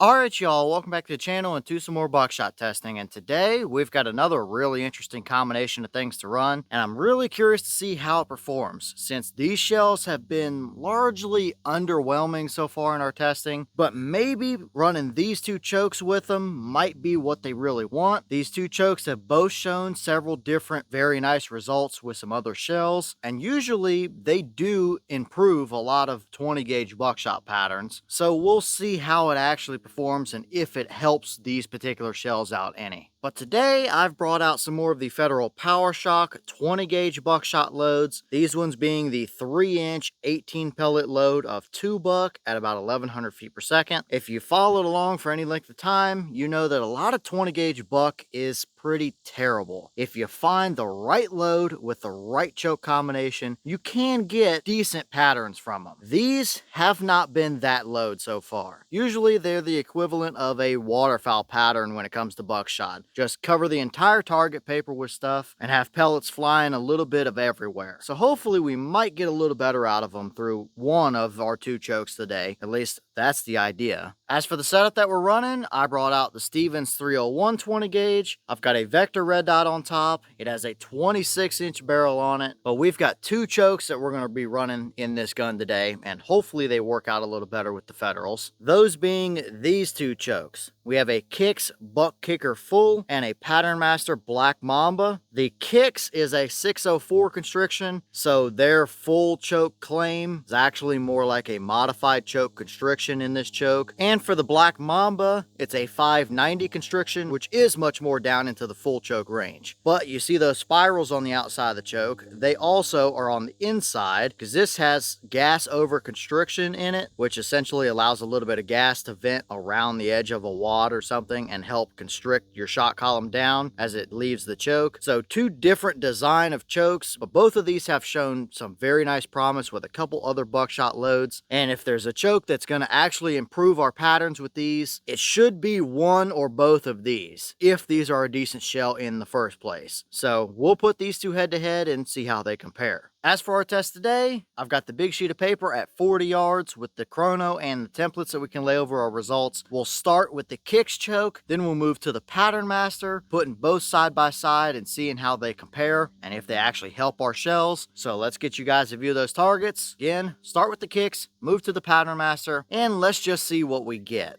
Alright y'all, welcome back to the channel and to some more buckshot testing, and today we've got another really interesting combination of things to run, and I'm really curious to see how it performs since these shells have been largely underwhelming so far in our testing, but maybe running these two chokes with them might be what they really want. These two chokes have both shown several different very nice results with some other shells, and usually they do improve a lot of 20 gauge buckshot patterns, so we'll see how it actually performs and if it helps these particular shells out any. But today I've brought out some more of the Federal Power-Shok 20 gauge buckshot loads, these ones being the 3-inch 18 pellet load of 2 buck at about 1100 feet per second. If you followed along for any length of time, you know that a lot of 20 gauge buck is pretty terrible. If you find the right load with the right choke combination, you can get decent patterns from them. These have not been that load so far. Usually they're the equivalent of a waterfowl pattern when it comes to buckshot. Just cover the entire target paper with stuff and have pellets flying a little bit of everywhere. So hopefully we might get a little better out of them through one of our two chokes today. At least that's the idea. As for the setup that we're running, I brought out the Stevens 301 20 gauge. I've got a Vector red dot on top. It has a 26-inch barrel on it, but we've got two chokes that we're going to be running in this gun today, and hopefully they work out a little better with the Federals. Those being these two chokes. We have a Kicks Buck Kicker Full and a Patternmaster Black Mamba. The Kicks is a 604 constriction, so their full choke claim is actually more like a modified choke constriction in this choke. And for the Black Mamba, it's a 590 constriction, which is much more down into the full choke range. But you see those spirals on the outside of the choke, they also are on the inside because this has gas over constriction in it, which essentially allows a little bit of gas to vent around the edge of a wad or something and help constrict your shot column down as it leaves the choke. So two different design of chokes, but both of these have shown some very nice promise with a couple other buckshot loads. And if there's a choke that's going to actually improve our patterns with these, it should be one or both of these, if these are a decent shell in the first place. So we'll put these two head to head and see how they compare. As for our test today, I've got the big sheet of paper at 40 yards with the chrono and the templates that we can lay over our results. We'll start with the Kicks choke, then we'll move to the Patternmaster, putting both side by side and seeing how they compare and if they actually help our shells. So let's get you guys a view of those targets. Again, start with the Kicks, move to the Patternmaster, and let's just see what we get.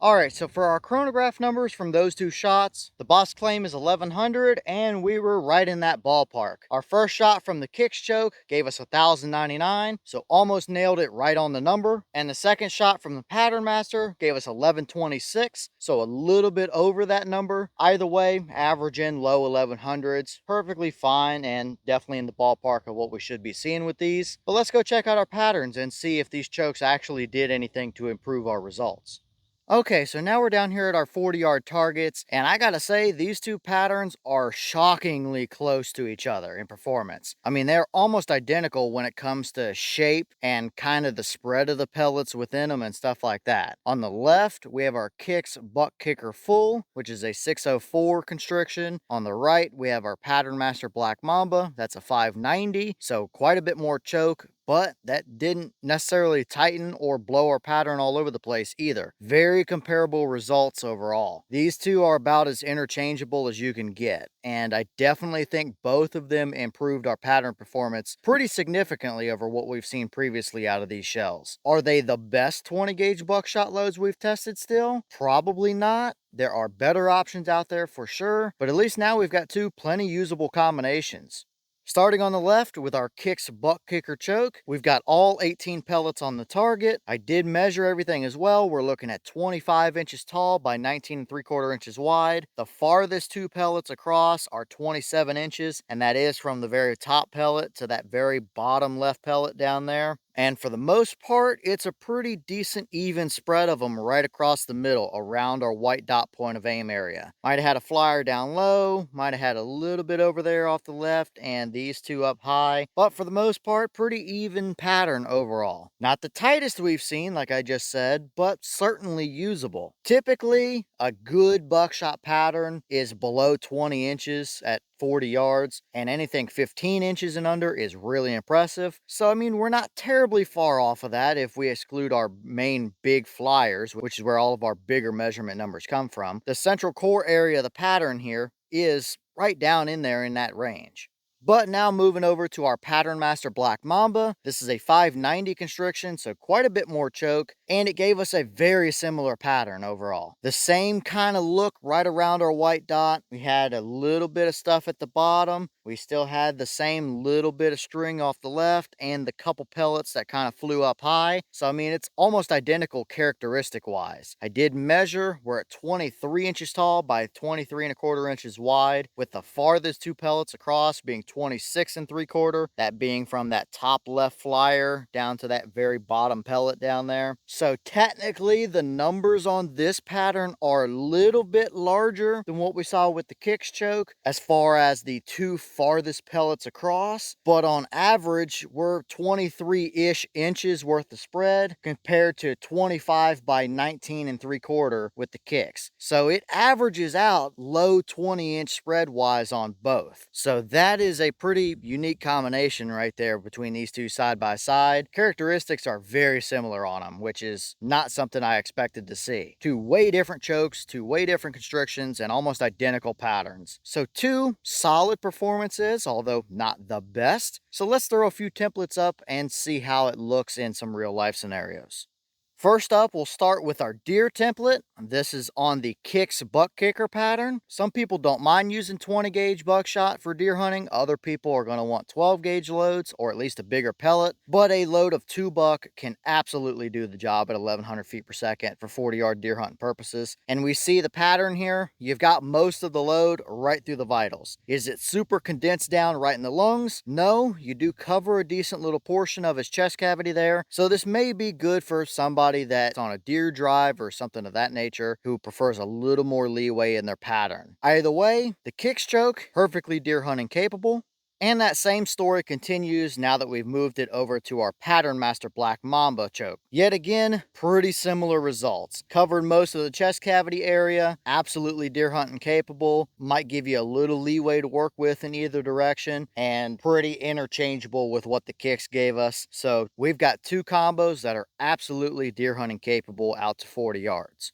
Alright, so for our chronograph numbers from those two shots, the boss claim is 1100 and we were right in that ballpark. Our first shot from the Kicks choke gave us 1099, so almost nailed it right on the number. And the second shot from the Patternmaster gave us 1126, so a little bit over that number. Either way, average in low 1100s, perfectly fine and definitely in the ballpark of what we should be seeing with these. But let's go check out our patterns and see if these chokes actually did anything to improve our results. Okay, so now we're down here at our 40-yard targets, and I gotta say, these two patterns are shockingly close to each other in performance. I mean, they're almost identical when it comes to shape and kind of the spread of the pellets within them and stuff like that. On the left, we have our Kicks Buck Kicker Full, which is a 604 constriction. On the right, we have our Patternmaster Black Mamba, that's a 590, so quite a bit more choke, but that didn't necessarily tighten or blow our pattern all over the place either. Very comparable results overall. These two are about as interchangeable as you can get, and I definitely think both of them improved our pattern performance pretty significantly over what we've seen previously out of these shells. Are they the best 20 gauge buckshot loads we've tested still? Probably not. There are better options out there for sure, but at least now we've got two plenty usable combinations. Starting on the left with our Kicks Buck Kicker choke, we've got all 18 pellets on the target. I did measure everything as well. We're looking at 25 inches tall by 19 3/4 inches wide. The farthest two pellets across are 27 inches, and that is from the very top pellet to that very bottom left pellet down there. And for the most part, it's a pretty decent even spread of them right across the middle around our white dot point of aim area. Might have had a flyer down low, might have had a little bit over there off the left, and these two up high. But for the most part, pretty even pattern overall. Not the tightest we've seen, like I just said, but certainly usable. Typically, a good buckshot pattern is below 20 inches at 40 yards, and anything 15 inches and under is really impressive. So, I mean, we're not terribly far off of that if we exclude our main big flyers, which is where all of our bigger measurement numbers come from. The central core area of the pattern here is right down in there in that range. But now moving over to our Patternmaster Black Mamba. This is a 590 constriction, so quite a bit more choke, and it gave us a very similar pattern overall. The same kind of look right around our white dot. We had a little bit of stuff at the bottom. We still had the same little bit of string off the left and the couple pellets that kind of flew up high. So, I mean, it's almost identical characteristic wise. I did measure, we're at 23 inches tall by 23 1/4 inches wide, with the farthest two pellets across being 26 3/4, that being from that top left flyer down to that very bottom pellet down there. So technically the numbers on this pattern are a little bit larger than what we saw with the kicks choke as far as the two farthest pellets across, but on average we're 23-ish inches worth of spread compared to 25 by 19 3/4 with the kicks. So it averages out low 20-inch spread wise on both. So that is a pretty unique combination right there between these two side by side. Characteristics are very similar on them, which is not something I expected to see. Two way different chokes, two way different constrictions, and almost identical patterns. So two solid performances, although not the best. So let's throw a few templates up and see how it looks in some real life scenarios. First up, we'll start with our deer template. This is on the kicks buck kicker pattern. Some people don't mind using 20 gauge buckshot for deer hunting. Other people are going to want 12 gauge loads or at least a bigger pellet. But a load of 2 buck can absolutely do the job at 1100 feet per second for 40-yard deer hunting purposes. And we see the pattern here. You've got most of the load right through the vitals. Is it super condensed down right in the lungs? No, you do cover a decent little portion of his chest cavity there. So this may be good for somebody that's on a deer drive or something of that nature who prefers a little more leeway in their pattern. Either way, the kicks choke, perfectly deer hunting capable. And that same story continues now that we've moved it over to our Patternmaster Black Mamba choke. Yet again, pretty similar results. Covered most of the chest cavity area, absolutely deer hunting capable, might give you a little leeway to work with in either direction, and pretty interchangeable with what the kicks gave us. So we've got two combos that are absolutely deer hunting capable out to 40 yards.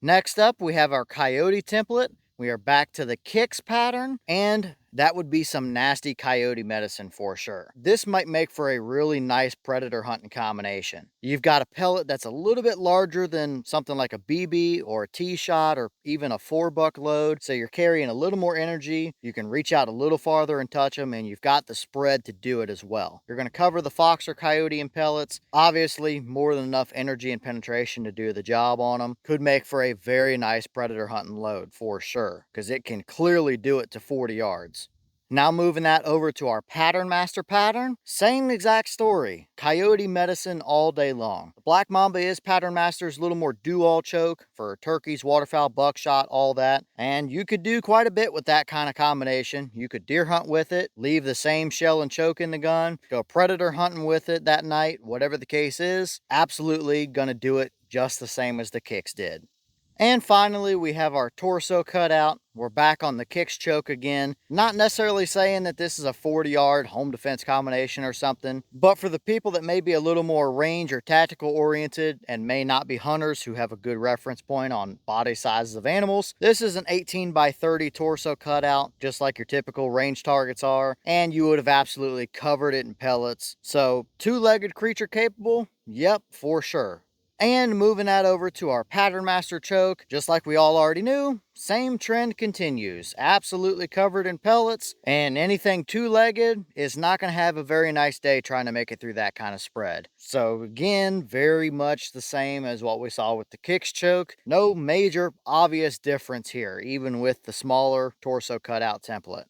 Next up, we have our coyote template. We are back to the kicks pattern, and that would be some nasty coyote medicine for sure. This might make for a really nice predator hunting combination. You've got a pellet that's a little bit larger than something like a BB or a T-shot or even a 4-buck load, so you're carrying a little more energy. You can reach out a little farther and touch them, and you've got the spread to do it as well. You're going to cover the fox or coyote in pellets. Obviously, more than enough energy and penetration to do the job on them. Could make for a very nice predator hunting load for sure, because it can clearly do it to 40 yards. Now moving that over to our Patternmaster pattern, same exact story. Coyote medicine all day long. The Black Mamba is Patternmaster's little more do-all choke for turkeys, waterfowl, buckshot, all that. And you could do quite a bit with that kind of combination. You could deer hunt with it, leave the same shell and choke in the gun, go predator hunting with it that night, whatever the case is. Absolutely gonna do it just the same as the kicks did. And finally, we have our torso cut out. We're back on the kicks choke again. Not necessarily saying that this is a 40-yard home defense combination or something, but for the people that may be a little more range or tactical oriented and may not be hunters who have a good reference point on body sizes of animals, this is an 18 by 30 torso cutout, just like your typical range targets are, and you would have absolutely covered it in pellets. So, two-legged creature capable? Yep, for sure. And moving that over to our Patternmaster choke, just like we all already knew, same trend continues. Absolutely covered in pellets, and anything two-legged is not going to have a very nice day trying to make it through that kind of spread. So again, very much the same as what we saw with the kicks choke. No major obvious difference here, even with the smaller torso cutout template.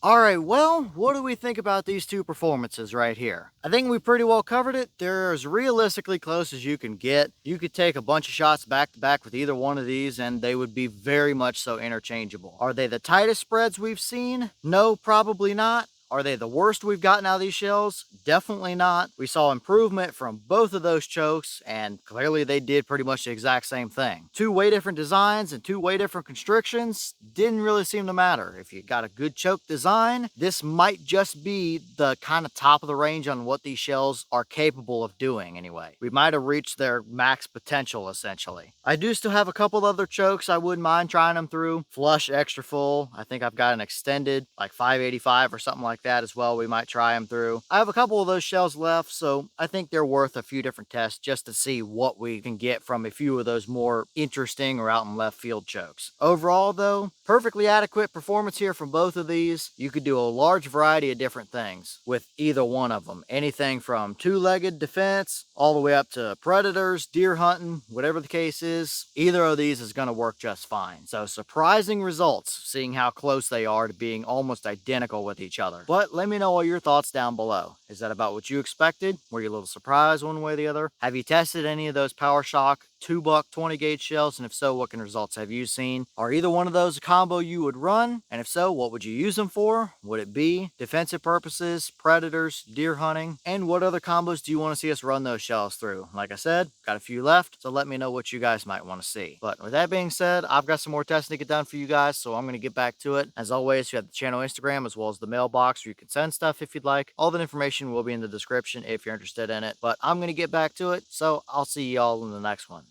All right, well, what do we think about these two performances right here? I think we pretty well covered it. They're as realistically close as you can get. You could take a bunch of shots back to back with either one of these and they would be very much so interchangeable. Are they the tightest spreads we've seen? No, probably not. Are they the worst we've gotten out of these shells? Definitely not. We saw improvement from both of those chokes, and clearly they did pretty much the exact same thing. Two way different designs and two way different constrictions didn't really seem to matter. If you got a good choke design, this might just be the kind of top of the range on what these shells are capable of doing anyway. We might have reached their max potential essentially. I do still have a couple other chokes I wouldn't mind trying them through. Flush extra full. I think I've got an extended like 585 or something like that as well. We might try them through. I have a couple of those shells left, so I think they're worth a few different tests just to see what we can get from a few of those more interesting or out in left field chokes. Overall though, perfectly adequate performance here from both of these. You could do a large variety of different things with either one of them. Anything from two-legged defense all the way up to predators, deer hunting, whatever the case is. Either of these is going to work just fine. So surprising results, seeing how close they are to being almost identical with each other. But let me know all your thoughts down below. Is that about what you expected? Were you a little surprised one way or the other? Have you tested any of those Power-Shok 2-buck 20 gauge shells? And if so, what kind of results have you seen? Are either one of those a combo you would run? And if so, what would you use them for? Would it be defensive purposes, predators, deer hunting? And what other combos do you want to see us run those shells through? Like I said, got a few left, so let me know what you guys might want to see. But with that being said, I've got some more testing to get done for you guys, so I'm going to get back to it. As always, you have the channel Instagram as well as the mailbox where you can send stuff if you'd like. All that information will be in the description if you're interested in it. But I'm going to get back to it, so I'll see y'all in the next one.